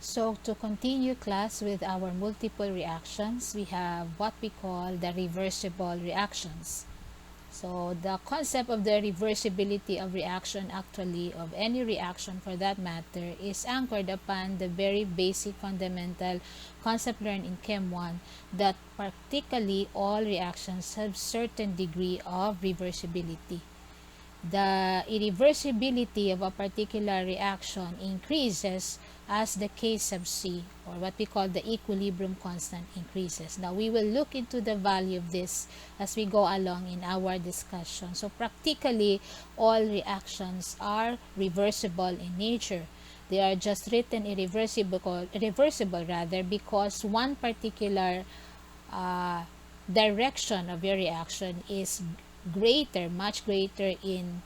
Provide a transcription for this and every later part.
So to continue class with our multiple reactions, we have what we call the reversible reactions. So the concept of the reversibility of reaction, actually of any reaction for that matter, is anchored upon the very basic fundamental concept learned in Chem 1 that practically all reactions have certain degree of reversibility. The irreversibility of a particular reaction increases as the K sub C, or what we call the equilibrium constant, increases. Now we will look into the value of this as we go along in our discussion. So practically all reactions are reversible in nature. They are just written irreversible rather, because one particular direction of your reaction is greater, much greater in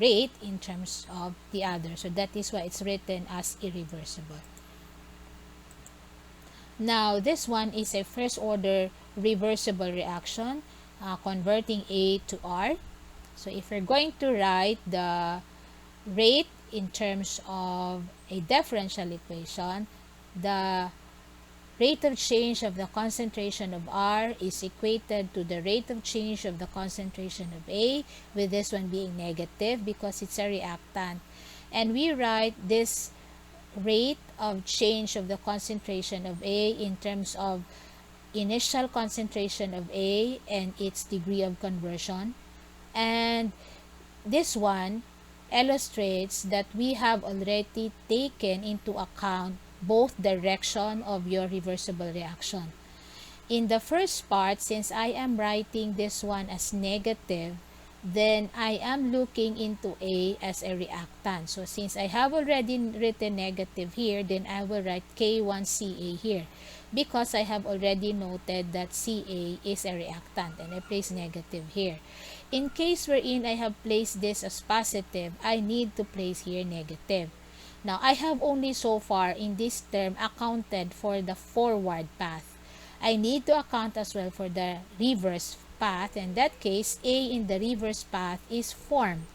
rate in terms of the other. So that is why it's written as irreversible. Now this one is a first order reversible reaction, converting A to R. So if we're going to write the rate in terms of a differential equation, the rate of change of the concentration of R is equated to the rate of change of the concentration of A, with this one being negative because it's a reactant. And we write this rate of change of the concentration of A in terms of initial concentration of A and its degree of conversion. And this one illustrates that we have already taken into account both direction of your reversible reaction. In the first part, since I am writing this one as negative, then I am looking into A as a reactant. So since I have already written negative here, then I will write K1CA here, because I have already noted that Ca is a reactant, and I place negative here. In case wherein I have placed this as positive, I need to place here negative. Now, I have only so far in this term accounted for the forward path. I need to account as well for the reverse path. In that case, A in the reverse path is formed.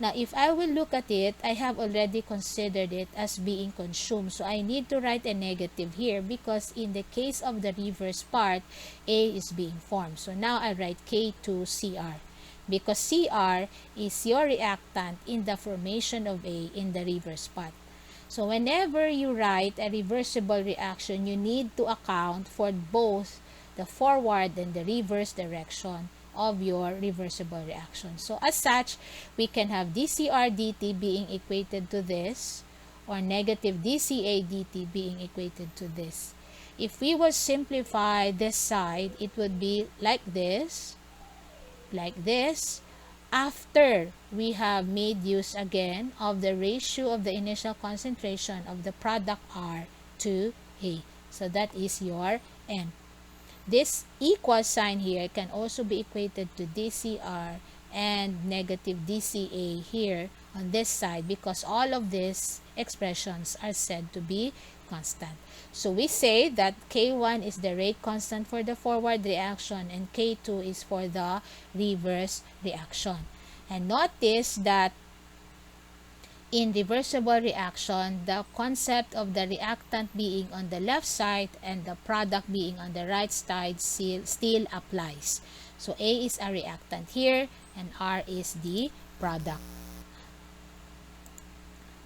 Now, if I will look at it, I have already considered it as being consumed. So, I need to write a negative here because in the case of the reverse part, A is being formed. So, now I write K2CR, because CR is your reactant in the formation of A in the reverse path. So whenever you write a reversible reaction, you need to account for both the forward and the reverse direction of your reversible reaction. So as such, we can have dCr dt being equated to this, or negative dCA dt being equated to this. If we would simplify this side, it would be like this, after we have made use again of the ratio of the initial concentration of the product R to A. So that is your N. This equal sign here can also be equated to dCr and negative dCA here on this side, because all of these expressions are said to be constant. So we say that K1 is the rate constant for the forward reaction and K2 is for the reverse reaction. And notice that in reversible reaction, the concept of the reactant being on the left side and the product being on the right side still applies. So A is a reactant here and R is the product.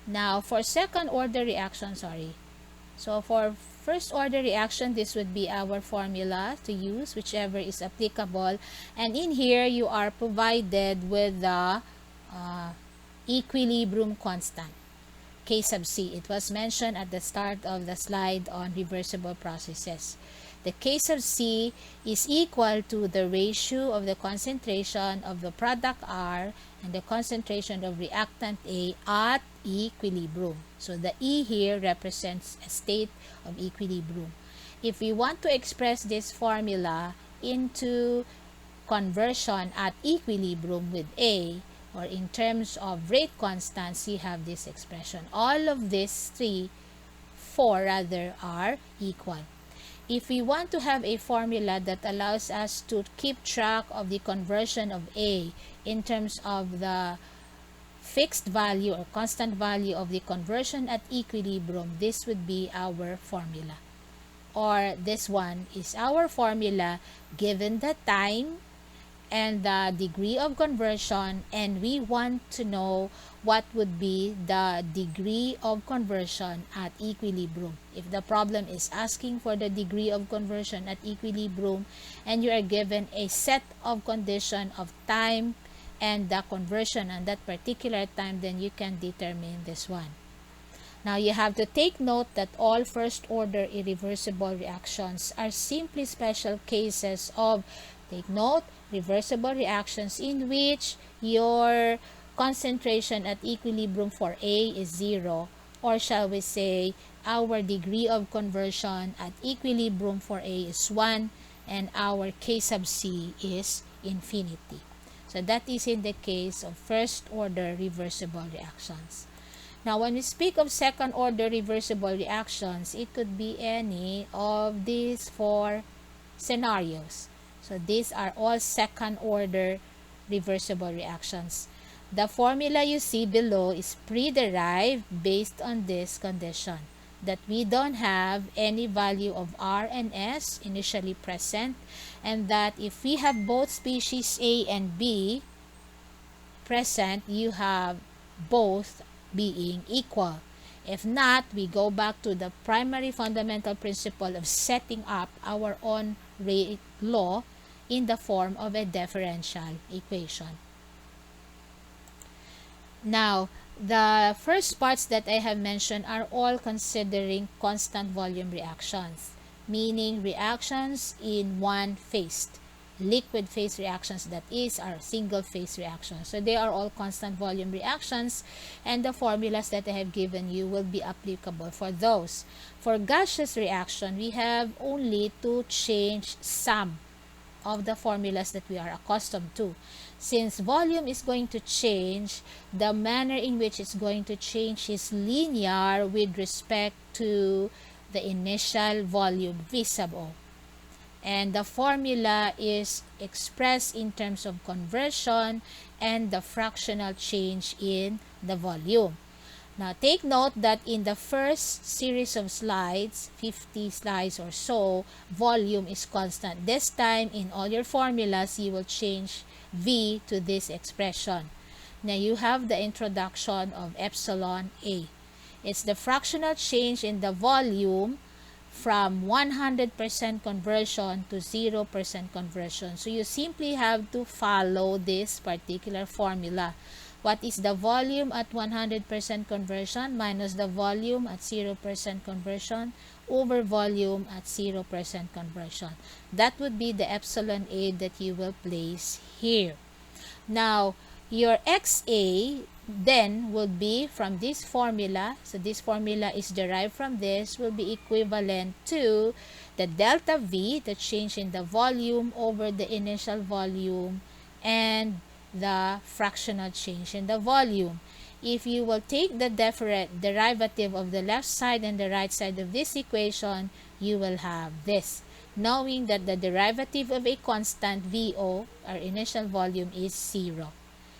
Now for second order reaction, So for first order reaction, this would be our formula to use, whichever is applicable. And in here, you are provided with the equilibrium constant, K sub C. It was mentioned at the start of the slide on reversible processes. The K sub C is equal to the ratio of the concentration of the product R and the concentration of reactant A at equilibrium. So the E here represents a state of equilibrium. If we want to express this formula into conversion at equilibrium with A, or in terms of rate constants, we have this expression. All of these four rather, are equal. If we want to have a formula that allows us to keep track of the conversion of A in terms of the fixed value or constant value of the conversion at equilibrium, this would be our formula. Or this one is our formula given the time and the degree of conversion, and we want to know what would be the degree of conversion at equilibrium. If the problem is asking for the degree of conversion at equilibrium and you are given a set of condition of time and the conversion on that particular time, then you can determine this one. Now you have to take note that all first order irreversible reactions are simply special cases of, take note, reversible reactions in which your concentration at equilibrium for A is 0, or shall we say our degree of conversion at equilibrium for A is 1 and our K sub C is infinity. So that is in the case of first order reversible reactions. Now, when we speak of second order reversible reactions, it could be any of these four scenarios. So these are all second order reversible reactions. The formula you see below is pre-derived based on this condition, that we don't have any value of R and S initially present, and that if we have both species A and B present, you have both being equal. If not, we go back to the primary fundamental principle of setting up our own rate law in the form of a differential equation. Now, the first parts that I have mentioned are all considering constant volume reactions, meaning reactions in one phase. Liquid phase reactions, that is, are single phase reactions. So they are all constant volume reactions, and the formulas that I have given you will be applicable for those. For gaseous reaction, we have only to change some of the formulas that we are accustomed to. Since volume is going to change, the manner in which it's going to change is linear with respect to the initial volume V sub O. And the formula is expressed in terms of conversion and the fractional change in the volume. Now, take note that in the first series of slides, 50 slides or so, volume is constant. This time, in all your formulas, you will change V to this expression. Now, you have the introduction of epsilon A. It's the fractional change in the volume from 100% conversion to 0% conversion. So you simply have to follow this particular formula. What is the volume at 100% conversion minus the volume at 0% conversion over volume at 0% conversion? That would be the epsilon A that you will place here. Now, your XA then will be from this formula, so this formula is derived from this, will be equivalent to the delta V, the change in the volume over the initial volume, and the fractional change in the volume. If you will take the derivative of the left side and the right side of this equation, you will have this, knowing that the derivative of a constant VO, our initial volume, is 0.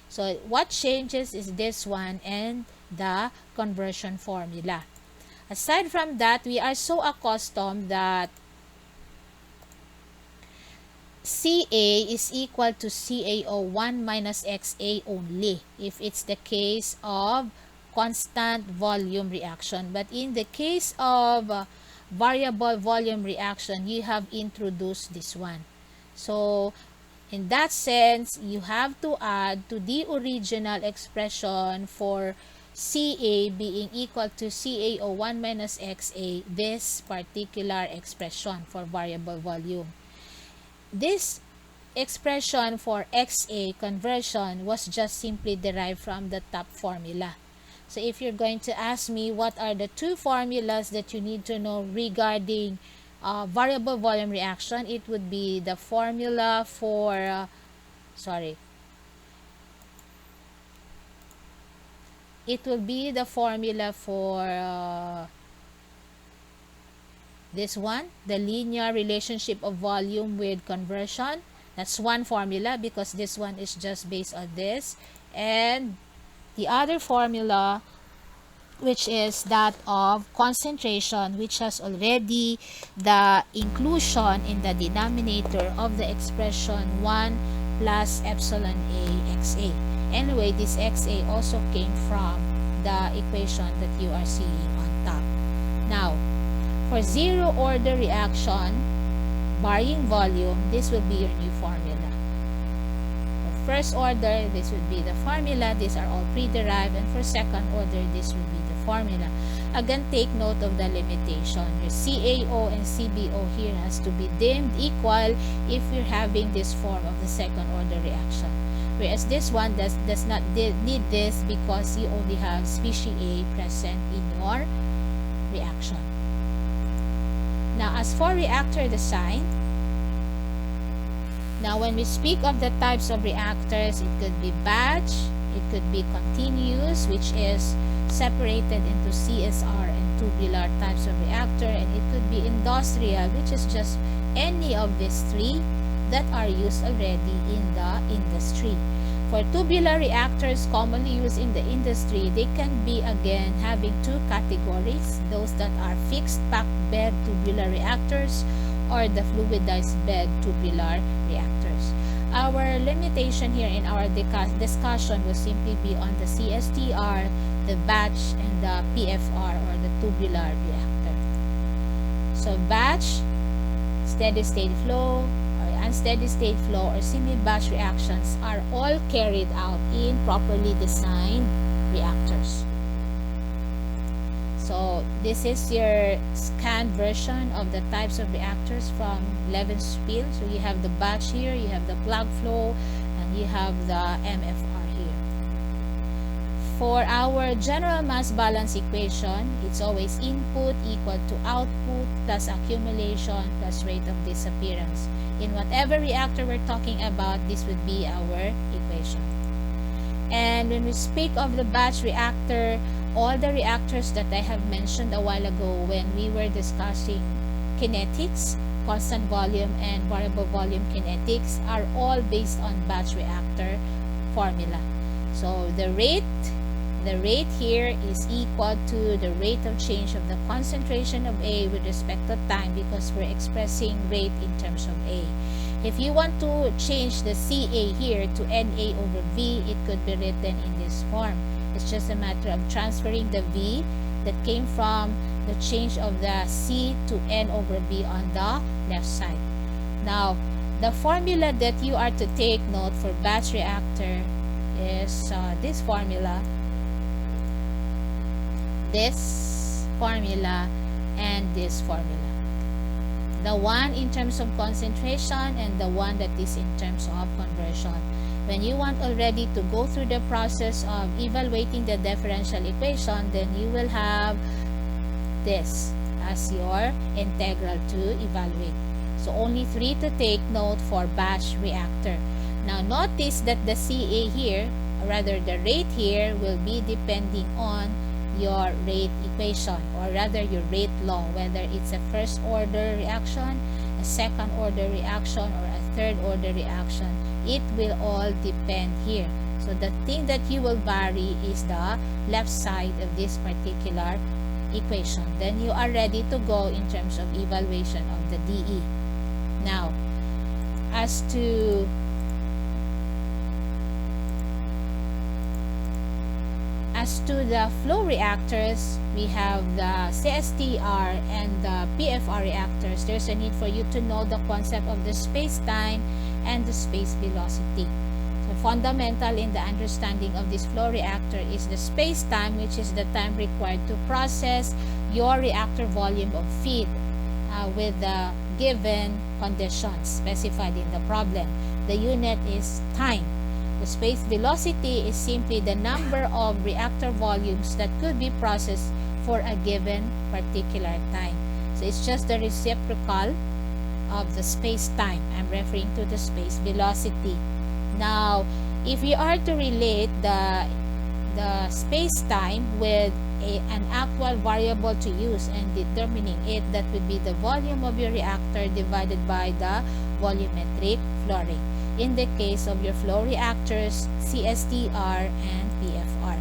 So what changes is this one and the conversion formula. Aside from that, we are so accustomed that CA is equal to CaO1 minus XA only if it's the case of constant volume reaction. But in the case of variable volume reaction, you have introduced this one. So in that sense, you have to add to the original expression for Ca being equal to CaO1 minus XA this particular expression for variable volume. This expression for XA conversion was just simply derived from the top formula. So if you're going to ask me what are the two formulas that you need to know regarding variable volume reaction, it would be the formula for it will be the formula for this one, the linear relationship of volume with conversion. That's one formula because this one is just based on this. And the other formula, which is that of concentration, which has already the inclusion in the denominator of the expression 1 plus epsilon A XA. Anyway, this XA also came from the equation that you are seeing on top. Now, for zero order reaction, varying volume, this will be your new formula. For first order, this would be the formula. These are all pre-derived. And for second order, this will be the formula. Again, take note of the limitation. Your CaO and CbO here has to be deemed equal if you're having this form of the second order reaction. Whereas this one does not need this because you only have species A present in your reaction. Now, as for reactor design, now when we speak of the types of reactors, it could be batch, it could be continuous, which is separated into CSR and tubular types of reactor, and it could be industrial, which is just any of these three that are used already in the industry. For tubular reactors commonly used in the industry, they can be again having two categories, those that are fixed packed bed tubular reactors or the fluidized bed tubular reactors. Our limitation here in our discussion will simply be on the CSTR, the batch, and the PFR or the tubular reactor. So batch, steady state flow, or unsteady state flow, or semi-batch reactions are all carried out in properly designed reactors. So this is your scanned version of the types of reactors from Levenspiel. So you have the batch here, you have the plug flow, and you have the MFR here. For our general mass balance equation, it's always input equal to output plus accumulation plus rate of disappearance. In whatever reactor we're talking about, this would be our equation. And when we speak of the batch reactor, all the reactors that I have mentioned a while ago when we were discussing kinetics, constant volume and variable volume kinetics, are all based on batch reactor formula. So the rate here is equal to the rate of change of the concentration of A with respect to time, because we're expressing rate in terms of A. If you want to change the CA here to NA over V, it could be written in this form. It's just a matter of transferring the V that came from the change of the C to N over B on the left side. Now, the formula that you are to take note for batch reactor is this formula, and this formula. The one in terms of concentration and the one that is in terms of conversion. When you want already to go through the process of evaluating the differential equation, then you will have this as your integral to evaluate. So only 3 to take note for batch reactor. Now notice that the CA here, or rather the rate here, will be depending on your rate equation, or rather your rate law, whether it's a first order reaction, a second order reaction, or a third order reaction. It will all depend here. So the thing that you will vary is the left side of this particular equation. Then you are ready to go in terms of evaluation of the DE. Now, as to the flow reactors, we have the CSTR and the PFR reactors. There's a need for you to know the concept of the space-time and the space velocity. So fundamental in the understanding of this flow reactor is the space-time, which is the time required to process your reactor volume of feed with the given conditions specified in the problem. The unit is time. The space velocity is simply the number of reactor volumes that could be processed for a given particular time. So it's just the reciprocal of the space-time. I'm referring to the space velocity. Now, if you are to relate the space-time with an actual variable to use and determining it, that would be the volume of your reactor divided by the volumetric flow rate. In the case of your flow reactors, CSTR and PFR.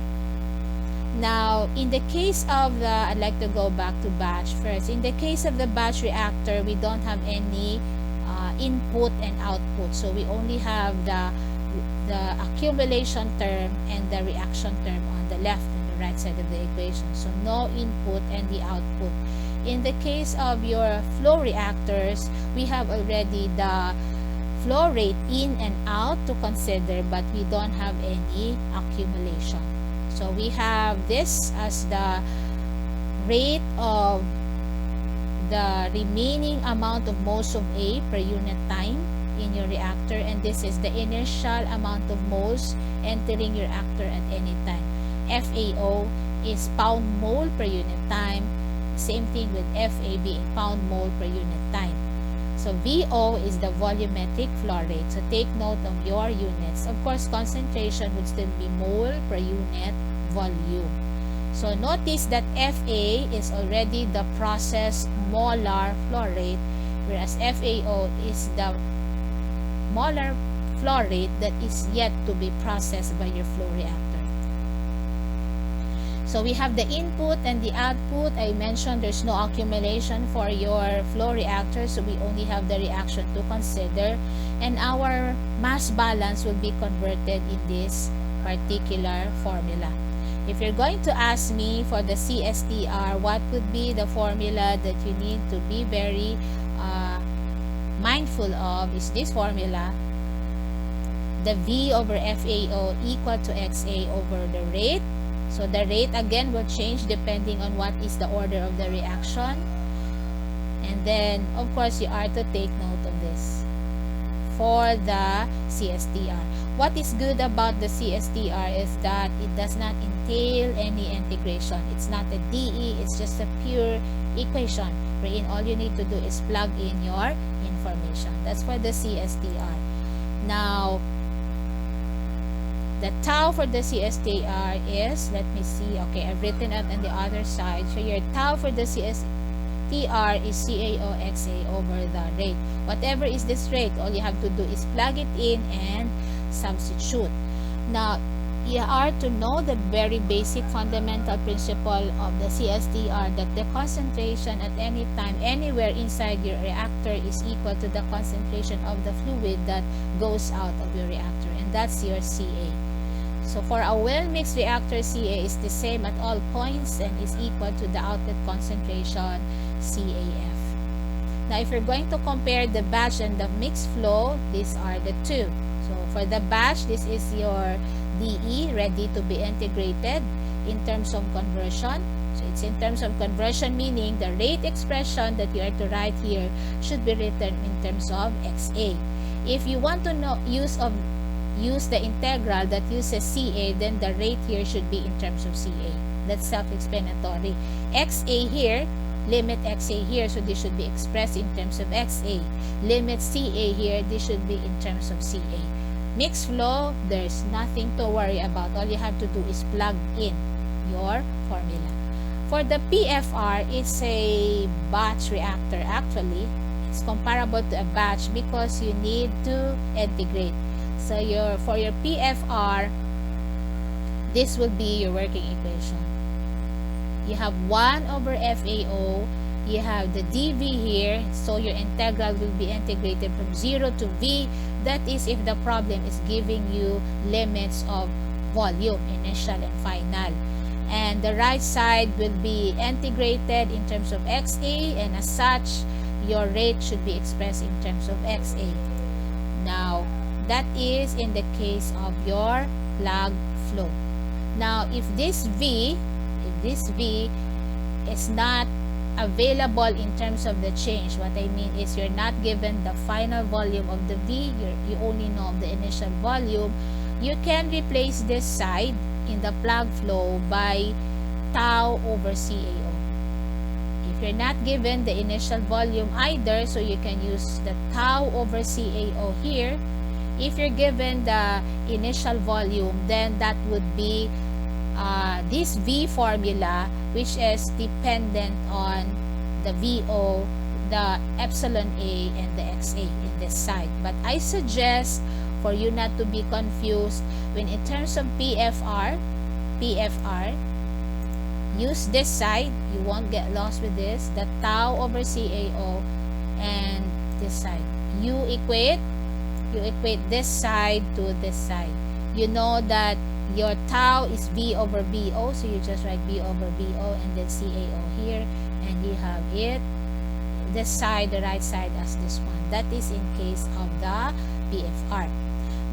Now, in the case of the, I'd like to go back to batch first. In the case of the batch reactor, we don't have any input and output. So we only have the accumulation term and the reaction term on the left and the right side of the equation. So no input and the output. In the case of your flow reactors, we have already the flow rate in and out to consider, but we don't have any accumulation. So we have this as the rate of the remaining amount of moles of A per unit time in your reactor, and this is the initial amount of moles entering your reactor at any time. FAO is pound mole per unit time. Same thing with FA being pound mole per unit time. So VO is the volumetric flow rate. So take note of your units. Of course, concentration would still be mole per unit volume. So notice that FA is already the process molar flow rate, whereas FAO is the molar flow rate that is yet to be processed by your flow reactor. So we have the input and the output. I mentioned there's no accumulation for your flow reactor, so we only have the reaction to consider, and our mass balance will be converted in this particular formula. If you're going to ask me for the CSTR, what would be the formula that you need to be very mindful of is this formula. The V over FAO equal to XA over the rate. So the rate again will change depending on what is the order of the reaction. And then, of course, you are to take note of this for the CSTR. What is good about the CSTR is that it does not entail any integration. It's not a DE, it's just a pure equation wherein all you need to do is plug in your information. That's for the CSTR. Now, the tau for the CSTR is, let me see, okay, I've written it on the other side. So your tau for the CSTR is CAOXA over the rate. Whatever is this rate, all you have to do is plug it in and substitute. Now, you are to know the very basic fundamental principle of the CSTR, that the concentration at any time, anywhere inside your reactor is equal to the concentration of the fluid that goes out of your reactor, and that's your CA. So for a well-mixed reactor, CA is the same at all points and is equal to the outlet concentration, CAF. Now, if you're going to compare the batch and the mixed flow, these are the two. So for the batch, this is your DE, ready to be integrated in terms of conversion. So it's in terms of conversion, meaning the rate expression that you are to write here should be written in terms of XA. If you want to know use the integral that uses CA, then the rate here should be in terms of CA. That's self-explanatory. XA here, limit XA here, so this should be expressed in terms of XA. Limit CA here, this should be in terms of CA. Mixed flow, there's nothing to worry about. All you have to do is plug in your formula. For the PFR, it's a batch reactor. Actually, it's comparable to a batch because you need to integrate. So for your PFR, this will be your working equation. You have 1 over FAO, you have the dV here, so your integral will be integrated from 0 to V. That is if the problem is giving you limits of volume, initial and final. And the right side will be integrated in terms of XA, and as such, your rate should be expressed in terms of XA. Now, that is in the case of your plug flow. Now, if this V is not available in terms of the change, what I mean is you're not given the final volume of the V, you only know the initial volume, you can replace this side in the plug flow by tau over CAO. If you're not given the initial volume either, so you can use the tau over CAO here. If you're given the initial volume, then that would be this V formula, which is dependent on the VO, the epsilon A, and the XA in this side. But I suggest for you not to be confused when in terms of PFR, use this side. You won't get lost with this. The tau over CAO and this side. You equate this side to this side. You know that your tau is V over BO, so you just write B over BO and then CAO here, and you have it this side, the right side, as this one. That is in case of the PFR.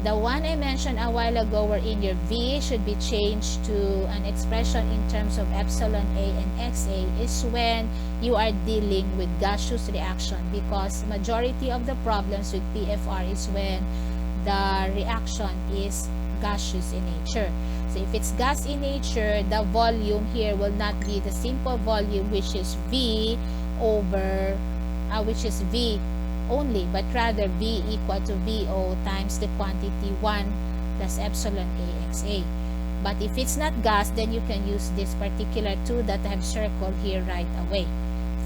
The one I mentioned a while ago wherein your V should be changed to an expression in terms of epsilon A and XA is when you are dealing with gaseous reaction, because majority of the problems with PFR is when the reaction is gaseous in nature. So if it's gas in nature, the volume here will not be the simple volume which is V over which is V only, but rather V equal to VO times the quantity 1 plus epsilon AXA. But if it's not gas, then you can use this particular 2 that I have circled here right away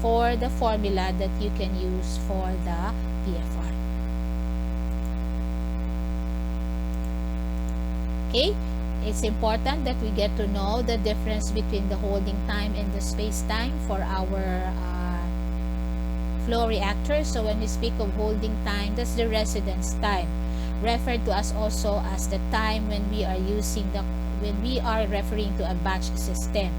for the formula that you can use for the PFR. Okay, it's important that we get to know the difference between the holding time and the space time for our flow reactor. So when we speak of holding time, that's the residence time, referred to as also as the time when we are referring to a batch system.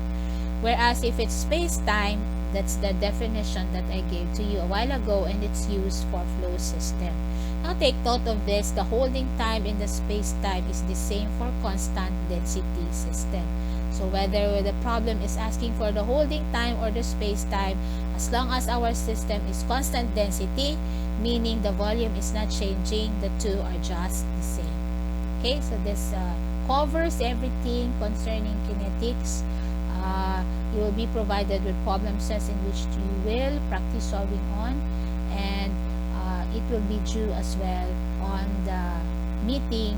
Whereas if it's space time, that's the definition that I gave to you a while ago, and it's used for flow system. Now take note of this: the holding time in the space time is the same for constant density system. So whether the problem is asking for the holding time or the space time, as long as our system is constant density, meaning the volume is not changing, the two are just the same. Okay, so this covers everything concerning kinetics. You will be provided with problem sets in which you will practice solving on, and it will be due as well on the meeting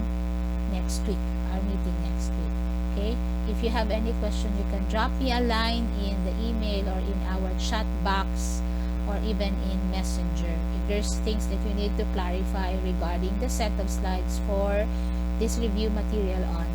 next week, our meeting next week. Okay, if you have any question, you can drop me a line in the email or in our chat box or even in Messenger if there's things that you need to clarify regarding the set of slides for this review material on